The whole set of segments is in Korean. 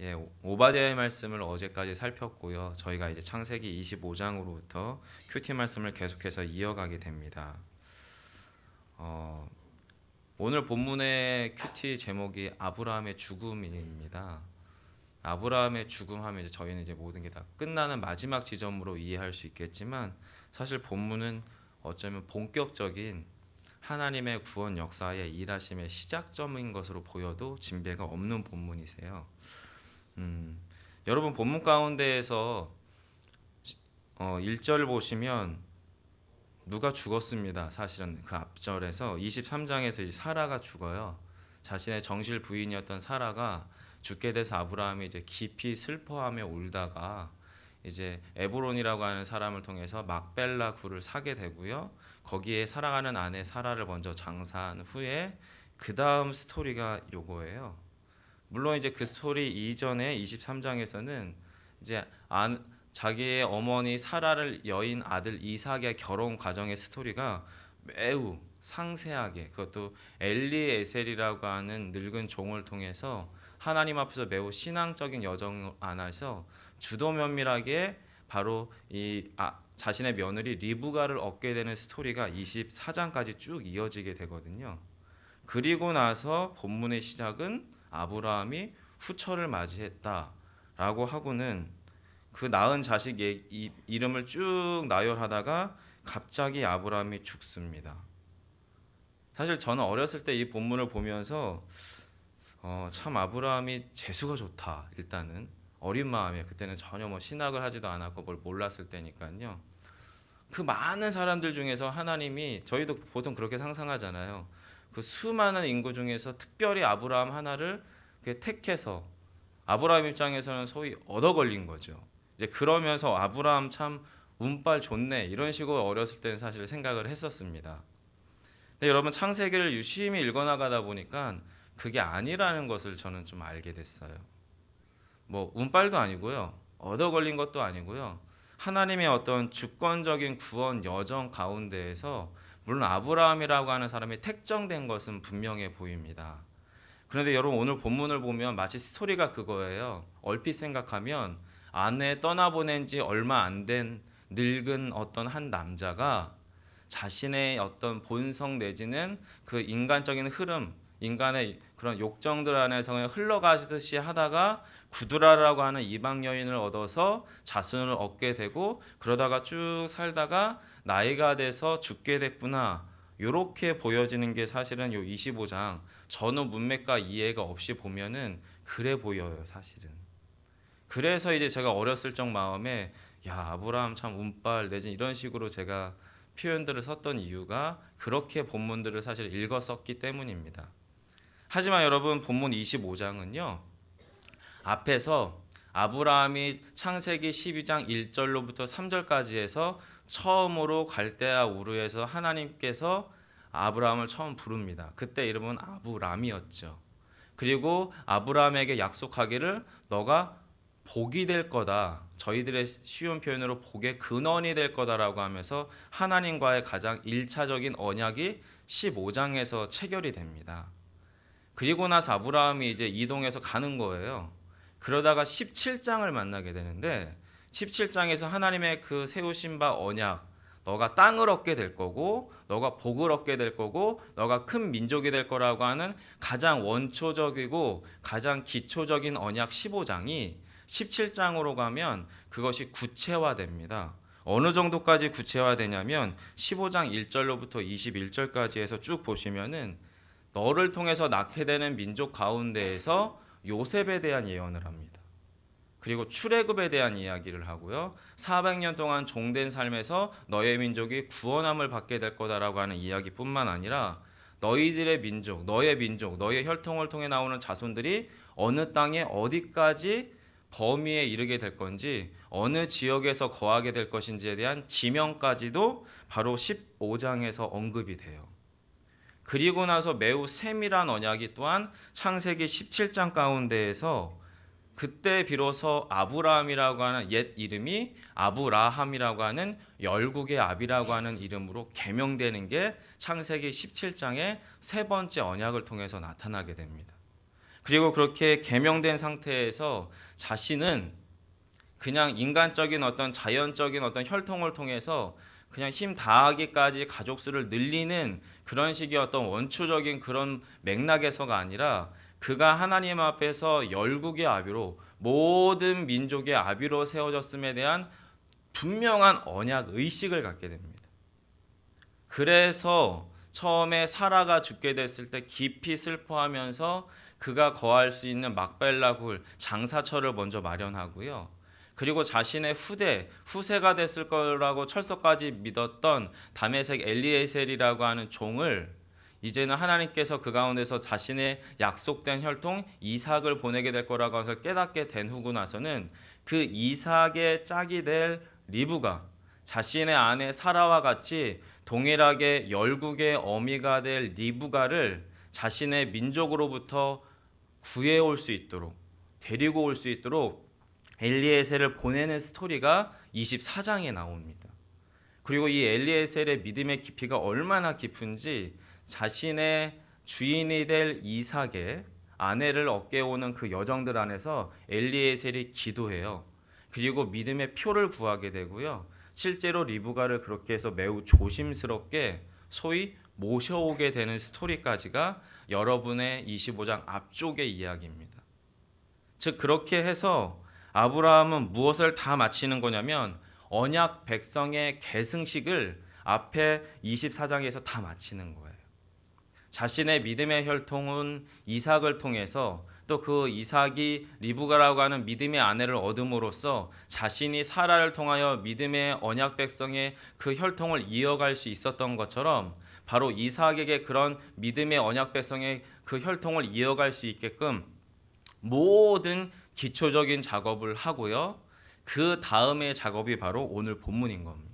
예, 오바댜의 말씀을 어제까지 살폈고요. 저희가 이제 창세기 25장으로부터 큐티 말씀을 계속해서 이어가게 됩니다. 어, 오늘 본문의 큐티 제목이 아브라함의 죽음입니다. 아브라함의 죽음하면 이제 저희는 이제 모든 게 다 끝나는 마지막 지점으로 이해할 수 있겠지만 사실 본문은 어쩌면 본격적인 하나님의 구원 역사의 일하심의 시작점인 것으로 보여도 진배가 없는 본문이세요. 여러분 본문 가운데에서 1절 보시면 누가 죽었습니다. 사실은 그 앞절에서 23장에서 이제 사라가 죽어요. 자신의 정실 부인이었던 사라가 죽게 돼서 아브라함이 이제 깊이 슬퍼하며 울다가 이제 에브론이라고 하는 사람을 통해서 막벨라 굴을 사게 되고요. 거기에 사랑하는 아내 사라를 먼저 장사한 후에 그 다음 스토리가 요거예요. 물론 이제 그 스토리 이전에 23장에서는 이제 자기의 어머니 사라를 여인 아들 이삭의 결혼 과정의 스토리가 매우 상세하게, 그것도 엘리에셀이라고 하는 늙은 종을 통해서 하나님 앞에서 매우 신앙적인 여정 안에서 주도 면밀하게 바로 자신의 며느리 리브가를 얻게 되는 스토리가 24장까지 쭉 이어지게 되거든요. 그리고 나서 본문의 시작은 아브라함이 후처를 맞이했다라고 하고는 그 낳은 자식 이름을 쭉 나열하다가 갑자기 아브라함이 죽습니다. 사실 저는 어렸을 때 이 본문을 보면서 참 아브라함이 재수가 좋다. 일단은 어린 마음에, 그때는 전혀 뭐 신학을 하지도 않았고 뭘 몰랐을 때니까요. 그 많은 사람들 중에서 하나님이, 저희도 보통 그렇게 상상하잖아요. 그 수많은 인구 중에서 특별히 아브라함 하나를 택해서 아브라함 입장에서는 소위 얻어 걸린 거죠. 이제 그러면서 아브라함 참 운빨 좋네, 이런 식으로 어렸을 때는 사실 생각을 했었습니다. 근데 여러분 창세기를 유심히 읽어나가다 보니까 그게 아니라는 것을 저는 좀 알게 됐어요. 뭐 운빨도 아니고요, 얻어 걸린 것도 아니고요, 하나님의 어떤 주권적인 구원 여정 가운데에서 물론 아브라함이라고 하는 사람이 택정된 것은 분명해 보입니다. 그런데 여러분 오늘 본문을 보면 마치 스토리가 그거예요. 얼핏 생각하면 아내 떠나보낸 지 얼마 안 된 늙은 어떤 한 남자가 자신의 어떤 본성 내지는 그 인간적인 흐름, 인간의 그런 욕정들 안에서 그냥 흘러가듯이 하다가 구두라라고 하는 이방 여인을 얻어서 자손을 얻게 되고 그러다가 쭉 살다가 나이가 돼서 죽게 됐구나, 이렇게 보여지는 게 사실은 요 25장 전후 문맥과 이해가 없이 보면은 그래 보여요, 사실은. 그래서 이제 제가 어렸을 적 마음에 야, 아브라함 참 운빨 내지 이런 식으로 제가 표현들을 썼던 이유가 그렇게 본문들을 사실 읽었었기 때문입니다. 하지만 여러분 본문 25장은요, 앞에서 아브라함이 창세기 12장 1절로부터 3절까지 해서 처음으로 갈대아 우르에서 하나님께서 아브라함을 처음 부릅니다. 그때 이름은 아브람이었죠. 그리고 아브라함에게 약속하기를 너가 복이 될 거다, 저희들의 쉬운 표현으로 복의 근원이 될 거다라고 하면서 하나님과의 가장 1차적인 언약이 15장에서 체결이 됩니다. 그리고 나서 아브라함이 이제 이동해서 가는 거예요. 그러다가 17장을 만나게 되는데 17장에서 하나님의 그 세우신 바 언약, 너가 땅을 얻게 될 거고 너가 복을 얻게 될 거고 너가 큰 민족이 될 거라고 하는 가장 원초적이고 가장 기초적인 언약 15장이 17장으로 가면 그것이 구체화됩니다. 어느 정도까지 구체화되냐면 15장 1절로부터 21절까지 해서 쭉 보시면은 너를 통해서 낳게 되는 민족 가운데에서 요셉에 대한 예언을 합니다. 그리고 출애굽에 대한 이야기를 하고요, 400년 동안 종된 삶에서 너의 민족이 구원함을 받게 될 거다라고 하는 이야기뿐만 아니라 너희들의 민족, 너의 혈통을 통해 나오는 자손들이 어느 땅에 어디까지 범위에 이르게 될 건지, 어느 지역에서 거하게 될 것인지에 대한 지명까지도 바로 15장에서 언급이 돼요. 그리고 나서 매우 세밀한 언약이 또한 창세기 17장 가운데에서 그때 비로소 아브라함이라고 하는 옛 이름이 아브라함이라고 하는 열국의 압이라고 하는 이름으로 개명되는 게 창세기 17장의 세 번째 언약을 통해서 나타나게 됩니다. 그리고 그렇게 계명된 상태에서 자신은 그냥 인간적인 어떤 자연적인 어떤 혈통을 통해서 그냥 힘 다하기까지 가족 수를 늘리는 그런 식의 어떤 원초적인 그런 맥락에서가 아니라 그가 하나님 앞에서 열국의 아비로 모든 민족의 아비로 세워졌음에 대한 분명한 언약 의식을 갖게 됩니다. 그래서 처음에 사라가 죽게 됐을 때 깊이 슬퍼하면서 그가 거할 수 있는 막벨라 굴 장사처를 먼저 마련하고요. 그리고 자신의 후세가 됐을 거라고 철석까지 믿었던 다메섹 엘리에셀이라고 하는 종을 이제는 하나님께서 그 가운데서 자신의 약속된 혈통 이삭을 보내게 될 거라고 해서 깨닫게 된 후고 나서는 그 이삭의 짝이 될 리브가 자신의 아내 사라와 같이 동일하게 열국의 어미가 될 리브가를 자신의 민족으로부터 구해올 수 있도록 데리고 올 수 있도록 엘리에셀을 보내는 스토리가 24장에 나옵니다. 그리고 이 엘리에셀의 믿음의 깊이가 얼마나 깊은지 자신의 주인이 될 이삭의 아내를 얻게 오는 그 여정들 안에서 엘리에셀이 기도해요. 그리고 믿음의 표를 구하게 되고요. 실제로 리브가를 그렇게 해서 매우 조심스럽게 소위 모셔오게 되는 스토리까지가 여러분의 25장 앞쪽의 이야기입니다. 즉 그렇게 해서 아브라함은 무엇을 다 마치는 거냐면 언약 백성의 계승식을 앞에 24장에서 다 마치는 거예요. 자신의 믿음의 혈통은 이삭을 통해서 또 그 이삭이 리브가라고 하는 믿음의 아내를 얻음으로써 자신이 사라를 통하여 믿음의 언약 백성의 그 혈통을 이어갈 수 있었던 것처럼 바로 이삭에게 그런 믿음의 언약 백성의 그 혈통을 이어갈 수 있게끔 모든 기초적인 작업을 하고요. 그 다음의 작업이 바로 오늘 본문인 겁니다.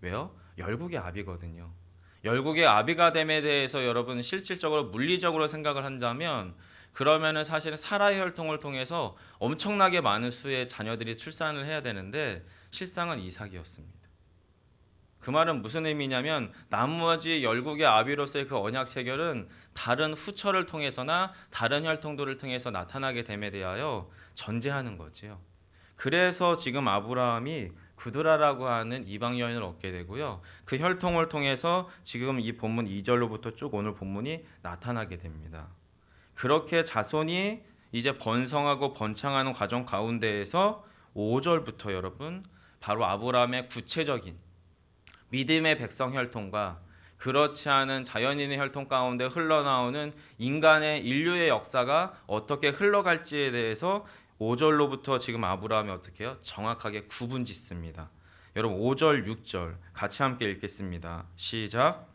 왜요? 열국의 아비거든요. 열국의 아비가 됨에 대해서 여러분 실질적으로 물리적으로 생각을 한다면 그러면은 사실은 사라의 혈통을 통해서 엄청나게 많은 수의 자녀들이 출산을 해야 되는데 실상은 이삭이었습니다. 그 말은 무슨 의미냐면 나머지 열국의 아비로서의 그 언약 체결은 다른 후처를 통해서나 다른 혈통들을 통해서 나타나게 됨에 대하여 전제하는 거지요. 그래서 지금 아브라함이 구드라라고 하는 이방 여인을 얻게 되고요. 그 혈통을 통해서 지금 이 본문 2절로부터 쭉 오늘 본문이 나타나게 됩니다. 그렇게 자손이 이제 번성하고 번창하는 과정 가운데에서 5절부터 여러분 바로 아브라함의 구체적인 믿음의 백성 혈통과 그렇지 않은 자연인의 혈통 가운데 흘러나오는 인간의 인류의 역사가 어떻게 흘러갈지에 대해서 5절로부터 지금 아브라함이 어떻게 해요? 정확하게 구분 짓습니다. 여러분 5절 6절 같이 함께 읽겠습니다. 시작.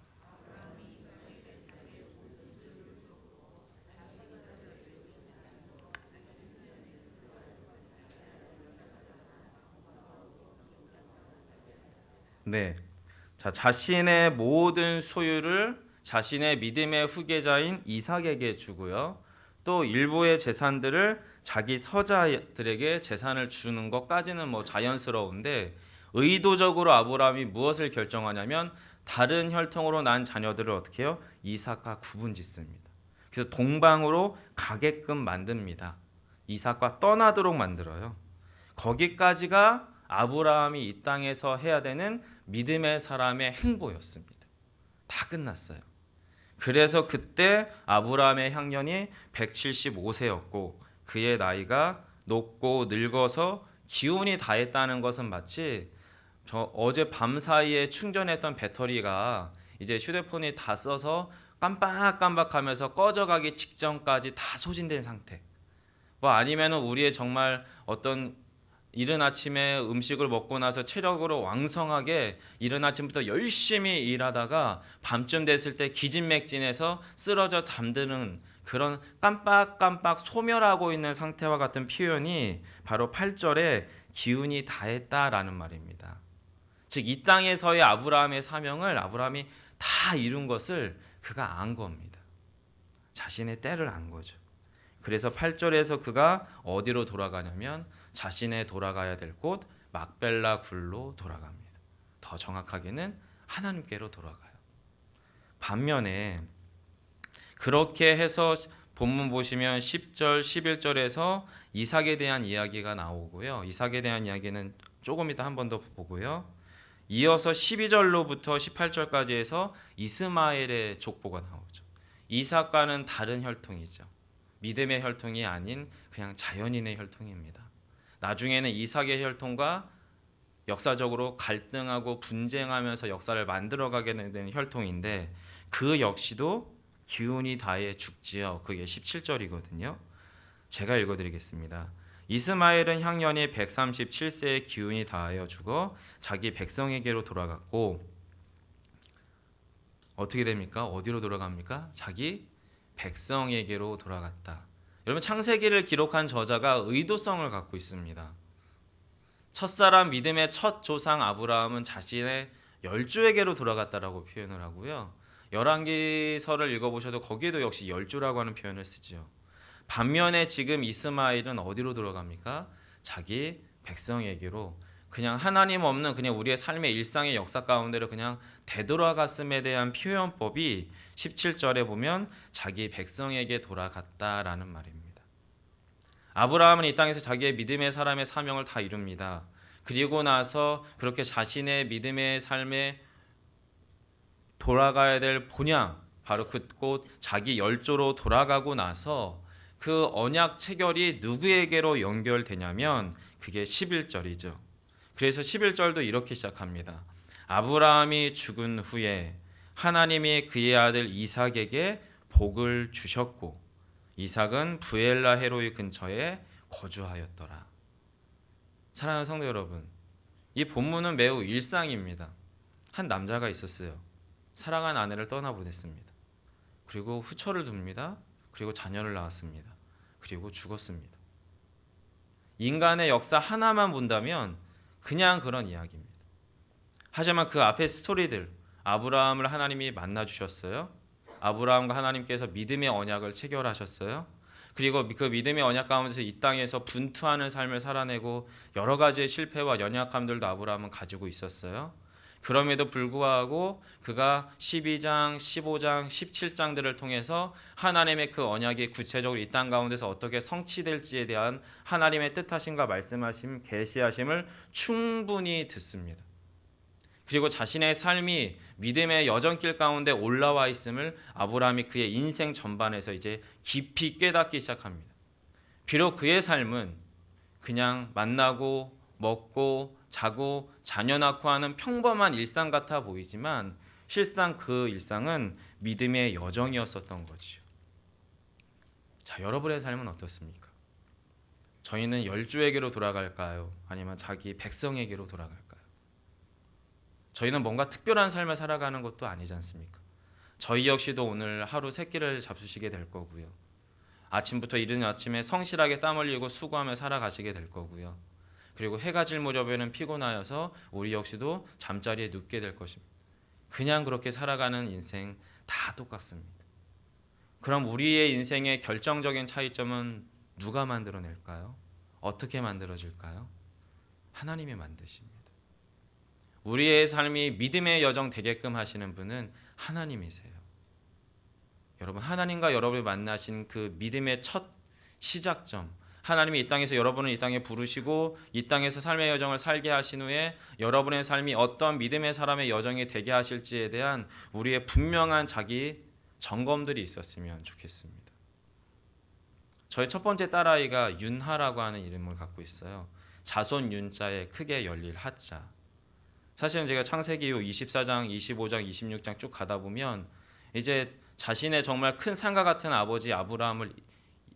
네. 자, 자신의 모든 소유를 자신의 믿음의 후계자인 이삭에게 주고요. 또 일부의 재산들을 자기 서자들에게 재산을 주는 것까지는 뭐 자연스러운데 의도적으로 아브라함이 무엇을 결정하냐면 다른 혈통으로 난 자녀들을 어떻게 해요? 이삭과 구분 짓습니다. 그래서 동방으로 가게끔 만듭니다. 이삭과 떠나도록 만들어요. 거기까지가 아브라함이 이 땅에서 해야 되는 믿음의 사람의 행보였습니다. 다 끝났어요. 그래서 그때 아브라함의 향년이 175세였고 그의 나이가 높고 늙어서 기운이 다했다는 것은 마치 어제 밤 사이에 충전했던 배터리가 이제 휴대폰이 다 써서 깜빡깜빡하면서 꺼져가기 직전까지 다 소진된 상태. 뭐 아니면은 우리의 정말 어떤 이른 아침에 음식을 먹고 나서 체력으로 왕성하게 이른 아침부터 열심히 일하다가 밤쯤 됐을 때 기진맥진해서 쓰러져 잠드는 그런 깜빡깜빡 소멸하고 있는 상태와 같은 표현이 바로 8절에 기운이 다했다라는 말입니다. 즉 이 땅에서의 아브라함의 사명을 아브라함이 다 이룬 것을 그가 안 겁니다. 자신의 때를 안 거죠. 그래서 8절에서 그가 어디로 돌아가냐면 자신의 돌아가야 될 곳 막벨라 굴로 돌아갑니다. 더 정확하게는 하나님께로 돌아가요. 반면에 그렇게 해서 본문 보시면 10절, 11절에서 이삭에 대한 이야기가 나오고요. 이삭에 대한 이야기는 조금 이따 한 번 더 보고요. 이어서 12절로부터 18절까지 해서 이스마엘의 족보가 나오죠. 이삭과는 다른 혈통이죠. 믿음의 혈통이 아닌 그냥 자연인의 혈통입니다. 나중에는 이삭의 혈통과 역사적으로 갈등하고 분쟁하면서 역사를 만들어가게 되는 혈통인데 그 역시도 기운이 다해 죽지요. 그게 17절이거든요. 제가 읽어드리겠습니다. 이스마엘은 향년이 137세의 기운이 다하여 죽어 자기 백성에게로 돌아갔고 어떻게 됩니까? 어디로 돌아갑니까? 자기 백성에게로 돌아갔다. 여러분 창세기를 기록한 저자가 의도성을 갖고 있습니다. 첫사람 믿음의 첫 조상 아브라함은 자신의 열조에게로 돌아갔다라고 표현을 하고요. 열왕기서를 읽어보셔도 거기에도 역시 열조라고 하는 표현을 쓰지요. 반면에 지금 이스마엘은 어디로 돌아갑니까? 자기 백성에게로 그냥 하나님 없는 그냥 우리의 삶의 일상의 역사 가운데로 그냥 되돌아갔음에 대한 표현법이 17절에 보면 자기 백성에게 돌아갔다라는 말입니다. 아브라함은 이 땅에서 자기의 믿음의 사람의 사명을 다 이룹니다. 그리고 나서 그렇게 자신의 믿음의 삶에 돌아가야 될 본향 바로 그곳 자기 열조로 돌아가고 나서 그 언약 체결이 누구에게로 연결되냐면 그게 11절이죠. 그래서 11절도 이렇게 시작합니다. 아브라함이 죽은 후에 하나님이 그의 아들 이삭에게 복을 주셨고 이삭은 부엘라 헤로이 근처에 거주하였더라. 사랑하는 성도 여러분, 이 본문은 매우 일상입니다. 한 남자가 있었어요. 사랑한 아내를 떠나보냈습니다. 그리고 후처를 둡니다. 그리고 자녀를 낳았습니다. 그리고 죽었습니다. 인간의 역사 하나만 본다면 그냥 그런 이야기입니다. 하지만 그 앞에 스토리들, 아브라함을 하나님이 만나주셨어요. 아브라함과 하나님께서 믿음의 언약을 체결하셨어요. 그리고 그 믿음의 언약 가운데서 이 땅에서 분투하는 삶을 살아내고 여러 가지의 실패와 연약함들도 아브라함은 가지고 있었어요. 그럼에도 불구하고 그가 12장, 15장, 17장들을 통해서 하나님의 그 언약이 구체적으로 이 땅 가운데서 어떻게 성취될지에 대한 하나님의 뜻하심과 말씀하심, 계시하심을 충분히 듣습니다. 그리고 자신의 삶이 믿음의 여정길 가운데 올라와 있음을 아브라함이 그의 인생 전반에서 이제 깊이 깨닫기 시작합니다. 비록 그의 삶은 그냥 만나고 먹고 자고 자녀 낳고 하는 평범한 일상 같아 보이지만 실상 그 일상은 믿음의 여정이었었던 거지요. 자, 여러분의 삶은 어떻습니까? 저희는 열조에게로 돌아갈까요? 아니면 자기 백성에게로 돌아갈까요? 저희는 뭔가 특별한 삶을 살아가는 것도 아니지 않습니까? 저희 역시도 오늘 하루 새끼를 잡수시게 될 거고요. 아침부터 이른 아침에 성실하게 땀 흘리고 수고하며 살아가시게 될 거고요. 그리고 해가 질 무렵에는 피곤하여서 우리 역시도 잠자리에 눕게 될 것입니다. 그냥 그렇게 살아가는 인생 다 똑같습니다. 그럼 우리의 인생의 결정적인 차이점은 누가 만들어낼까요? 어떻게 만들어질까요? 하나님이 만드십니다. 우리의 삶이 믿음의 여정 되게끔 하시는 분은 하나님이세요. 여러분, 하나님과 여러분을 만나신 그 믿음의 첫 시작점, 하나님이 이 땅에서 여러분을 이 땅에 부르시고 이 땅에서 삶의 여정을 살게 하신 후에 여러분의 삶이 어떤 믿음의 사람의 여정이 되게 하실지에 대한 우리의 분명한 자기 점검들이 있었으면 좋겠습니다. 저희 첫 번째 딸아이가 윤하라고 하는 이름을 갖고 있어요. 자손 윤자에 크게 열릴 하자. 사실은 제가 창세기 이후 24장, 25장, 26장 쭉 가다 보면 이제 자신의 정말 큰 산과 같은 아버지 아브라함을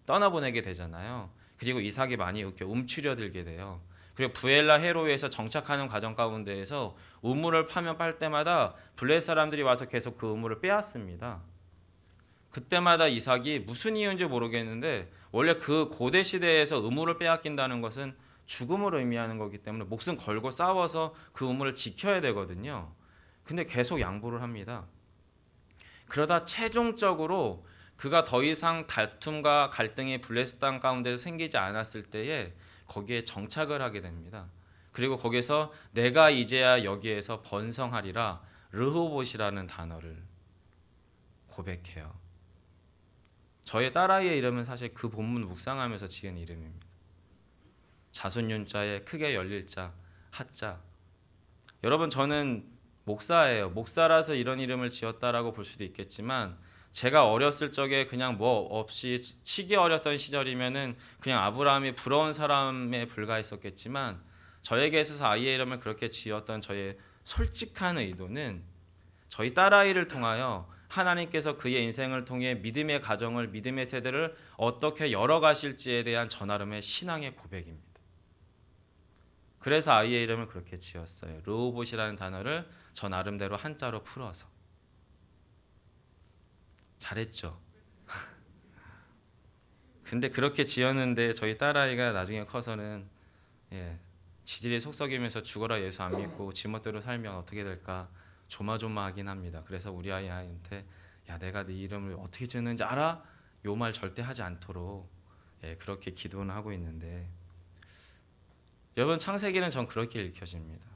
떠나보내게 되잖아요. 그리고 이삭이 많이 이렇게 움츠려들게 돼요. 그리고 부엘라 헤로에서 정착하는 과정 가운데에서 우물을 파면 빨 때마다 블레 사람들이 와서 계속 그 우물을 빼앗습니다. 그때마다 이삭이 무슨 이유인지 모르겠는데 원래 그 고대 시대에서 우물을 빼앗긴다는 것은 죽음을 의미하는 거기 때문에 목숨 걸고 싸워서 그 우물을 지켜야 되거든요. 근데 계속 양보를 합니다. 그러다 최종적으로 그가 더 이상 다툼과 갈등이 블레셋 땅 가운데서 생기지 않았을 때에 거기에 정착을 하게 됩니다. 그리고 거기서 내가 이제야 여기에서 번성하리라 르호봇이라는 단어를 고백해요. 저의 딸아이의 이름은 사실 그 본문 묵상하면서 지은 이름입니다. 자손윤자에 크게 열릴 자, 하자. 여러분, 저는 목사예요. 목사라서 이런 이름을 지었다라고 볼 수도 있겠지만 제가 어렸을 적에 그냥 뭐 없이 치기 어렸던 시절이면은 그냥 아브라함이 부러운 사람에 불과했었겠지만 저에게 있어서 아이의 이름을 그렇게 지었던 저의 솔직한 의도는 저희 딸아이를 통하여 하나님께서 그의 인생을 통해 믿음의 가정을, 믿음의 세대를 어떻게 열어가실지에 대한 저 나름의 신앙의 고백입니다. 그래서 아이의 이름을 그렇게 지었어요. 르호봇이라는 단어를 저 나름대로 한자로 풀어서. 잘했죠. 근데 그렇게 지었는데 저희 딸아이가 나중에 커서는 지질이 속썩이면서 죽어라 예수 안 믿고 지멋대로 살면 어떻게 될까 조마조마하긴 합니다. 그래서 우리 아이한테 야, 내가 네 이름을 어떻게 지었는지 알아? 요 말 절대 하지 않도록 그렇게 기도는 하고 있는데, 여러분, 창세기는 전 그렇게 읽혀집니다.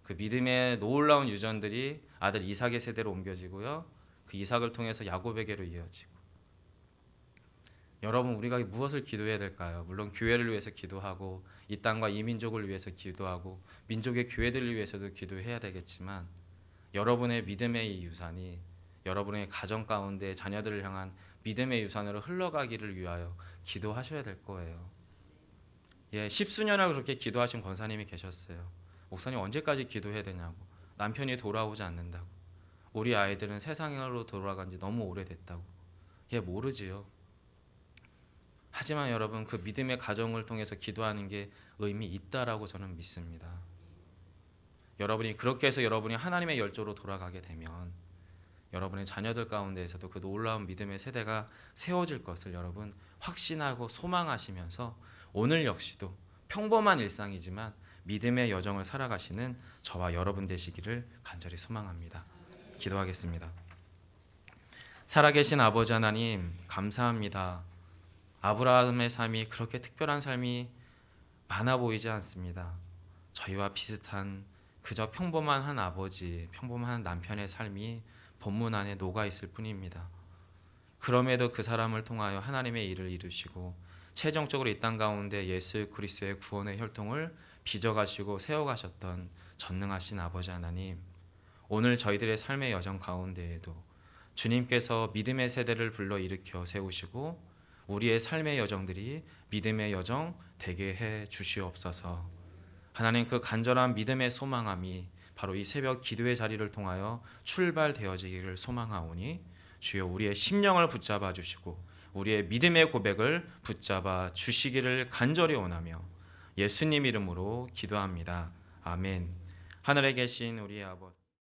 그 믿음의 놀라운 유전들이 아들 이삭의 세대로 옮겨지고요, 그 이삭을 통해서 야곱에게로 이어지고. 여러분, 우리가 무엇을 기도해야 될까요? 물론 교회를 위해서 기도하고 이 땅과 이 민족을 위해서 기도하고 민족의 교회들을 위해서도 기도해야 되겠지만, 여러분의 믿음의 이 유산이 여러분의 가정 가운데 자녀들을 향한 믿음의 유산으로 흘러가기를 위하여 기도하셔야 될 거예요. 십수년을 그렇게 기도하신 권사님이 계셨어요. 목사님, 언제까지 기도해야 되냐고. 남편이 돌아오지 않는다고. 우리 아이들은 세상으로 돌아간 지 너무 오래됐다고. 모르지요. 하지만 여러분, 그 믿음의 가정을 통해서 기도하는 게 의미 있다라고 저는 믿습니다. 여러분이 그렇게 해서 여러분이 하나님의 열조로 돌아가게 되면 여러분의 자녀들 가운데에서도 그 놀라운 믿음의 세대가 세워질 것을 여러분 확신하고 소망하시면서 오늘 역시도 평범한 일상이지만 믿음의 여정을 살아가시는 저와 여러분 되시기를 간절히 소망합니다. 기도하겠습니다. 살아계신 아버지 하나님, 감사합니다. 아브라함의 삶이 그렇게 특별한 삶이 많아 보이지 않습니다. 저희와 비슷한 그저 평범한 한 아버지, 평범한 한 남편의 삶이 본문 안에 녹아 있을 뿐입니다. 그럼에도 그 사람을 통하여 하나님의 일을 이루시고 최종적으로 이 땅 가운데 예수 그리스도의 구원의 혈통을 빚어가시고 세워가셨던 전능하신 아버지 하나님, 오늘 저희들의 삶의 여정 가운데에도 주님께서 믿음의 세대를 불러 일으켜 세우시고 우리의 삶의 여정들이 믿음의 여정 되게 해 주시옵소서. 하나님, 그 간절한 믿음의 소망함이 바로 이 새벽 기도의 자리를 통하여 출발되어지기를 소망하오니 주여 우리의 심령을 붙잡아 주시고 우리의 믿음의 고백을 붙잡아 주시기를 간절히 원하며 예수님 이름으로 기도합니다. 아멘. 하늘에 계신 우리의 아버지,